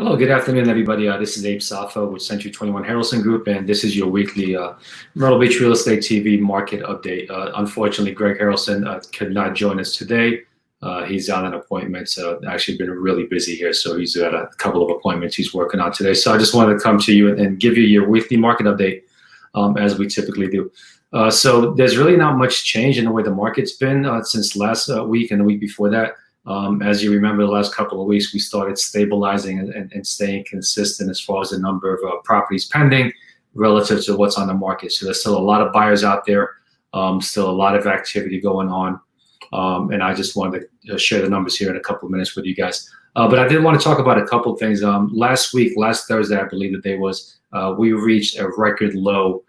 Hello, good afternoon, everybody. This is Abe Safa with Century 21 Harrelson Group, and this is your weekly Myrtle Beach Real Estate TV market update. Unfortunately, Greg Harrelson could not join us today. He's on an appointment, actually been really busy here, so he's got a couple of appointments he's working on today. So I just wanted to come to you and give you your weekly market update, as we typically do. So there's really not much change in the way the market's been since last week and the week before that. As you remember, the last couple of weeks, we started stabilizing and staying consistent as far as the number of properties pending relative to what's on the market. So there's still a lot of buyers out there, still a lot of activity going on. And I just wanted to share the numbers here in a couple of minutes with you guys. But I did want to talk about a couple of things. Last Thursday, I believe that we reached a record low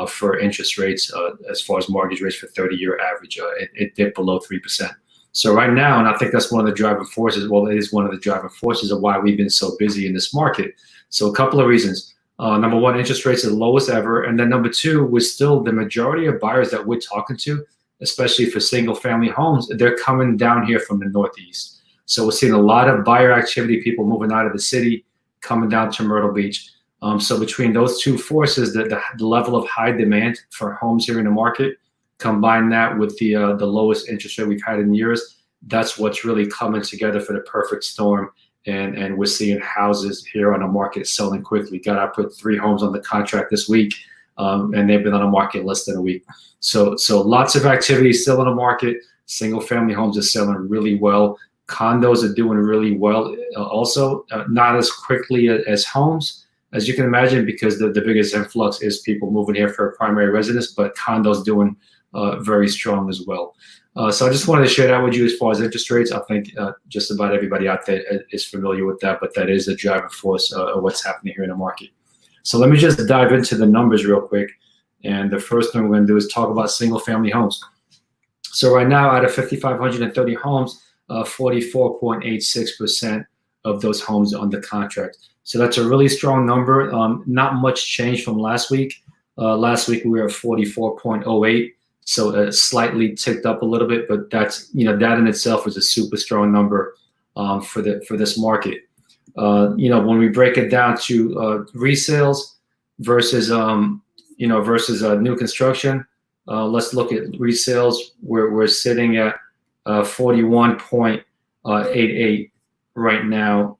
for interest rates as far as mortgage rates for 30-year average. It dipped below 3%. So right now, and I think that's one of the driving forces, well, it is one of the driving forces of why we've been so busy in this market. So a couple of reasons. Number one, interest rates are the lowest ever. And then number two, was still the majority of buyers that we're talking to, especially for single family homes, they're coming down here from the Northeast. So we're seeing a lot of buyer activity, people moving out of the city, coming down to Myrtle Beach. So between those two forces, the level of high demand for homes here in the market, combine that with the lowest interest rate we've had in years, that's what's really coming together for the perfect storm. And we're seeing houses here on the market selling quickly. I put 3 homes on the contract this week, and they've been on the market less than a week. So lots of activity still in the market. Single family homes are selling really well. Condos are doing really well also, not as quickly as homes, as you can imagine, because the biggest influx is people moving here for a primary residence, but condos doing very strong as well. So I just wanted to share that with you as far as interest rates. I think just about everybody out there is familiar with that, but that is a driving force of what's happening here in the market. So let me just dive into the numbers real quick. And the first thing we're going to do is talk about single family homes. So right now, out of 5,530 homes, 44.86% of those homes are under contract. So that's a really strong number. Not much change from last week. Last week we were at 44.08. So slightly ticked up a little bit, but that's, that in itself is a super strong number for this market. When we break it down to resales versus new construction, let's look at resales. We're sitting at 41.88 right now.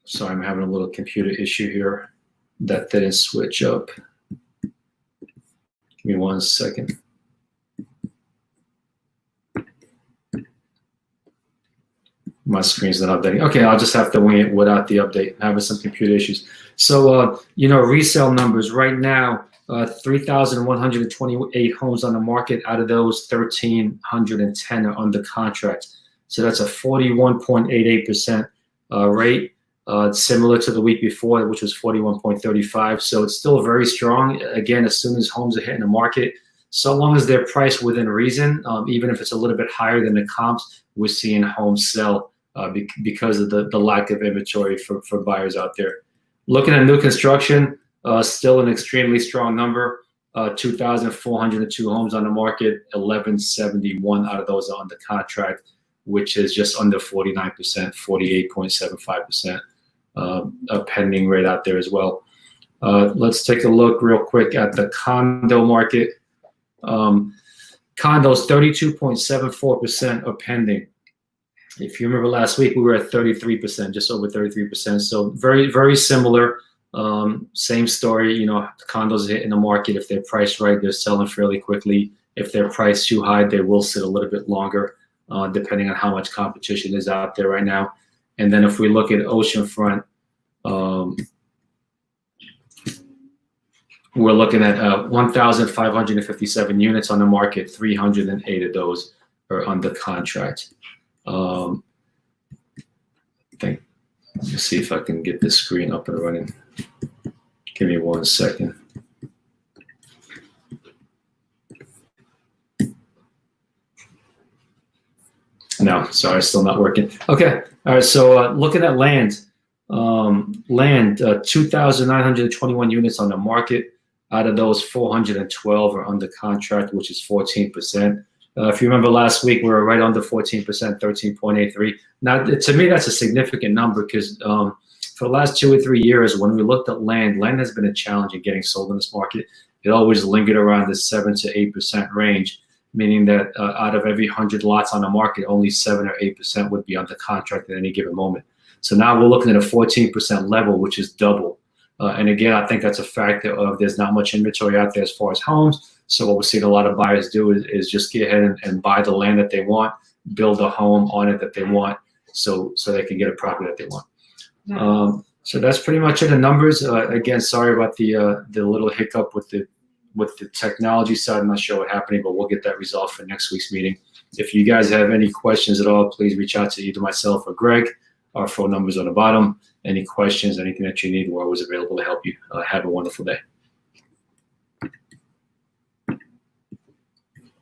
Sorry, I'm having a little computer issue here that didn't switch up. Give me 1 second. My screen's not updating. Okay, I'll just have to wing it without the update. I'm having some computer issues. So, resale numbers right now, 3,128 homes on the market. Out of those, 1,310 are under contract. So that's a 41.88% rate, similar to the week before, which was 41.35. So it's still very strong. Again, as soon as homes are hitting the market, so long as they're priced within reason, even if it's a little bit higher than the comps, we're seeing homes sell because of the lack of inventory for buyers out there. Looking at new construction, still an extremely strong number. 2,402 homes on the market, 1,171 out of those are under contract, which is just under 49%, 48.75% a pending rate out there as well. Let's take a look real quick at the condo market. Condos, 32.74% are pending. If you remember last week, we were at 33%, just over 33%. So very, very similar. Same story. Condos are hitting the market. If they're priced right, they're selling fairly quickly. If they're priced too high, they will sit a little bit longer, depending on how much competition is out there right now. And then if we look at oceanfront, we're looking at 1,557 units on the market. 308 of those are under contract. Let me see if I can get this screen up and running. Give me 1 second. No, sorry, still not working. Okay, all right. So looking at land, 2,921 units on the market. Out of those, 412 are under contract, which is 14%. If you remember last week, we were right under 14%, 13.83. Now, to me, that's a significant number because for the last 2 or 3 years, when we looked at land has been a challenge in getting sold in this market. It always lingered around the 7 to 8% range, meaning that out of every 100 lots on the market, only 7 or 8% would be under contract at any given moment. So now we're looking at a 14% level, which is double. And again, I think that's a factor of there's not much inventory out there as far as homes. So what we're seeing a lot of buyers do is just get ahead and buy the land that they want, build a home on it that they want, so they can get a property that they want. So that's pretty much it. The numbers. Again, sorry about the little hiccup with the technology side. I'm not sure what happened, but we'll get that resolved for next week's meeting. If you guys have any questions at all, please reach out to either myself or Greg. Our phone number's on the bottom. Any questions, anything that you need, we're always available to help you. Have a wonderful day.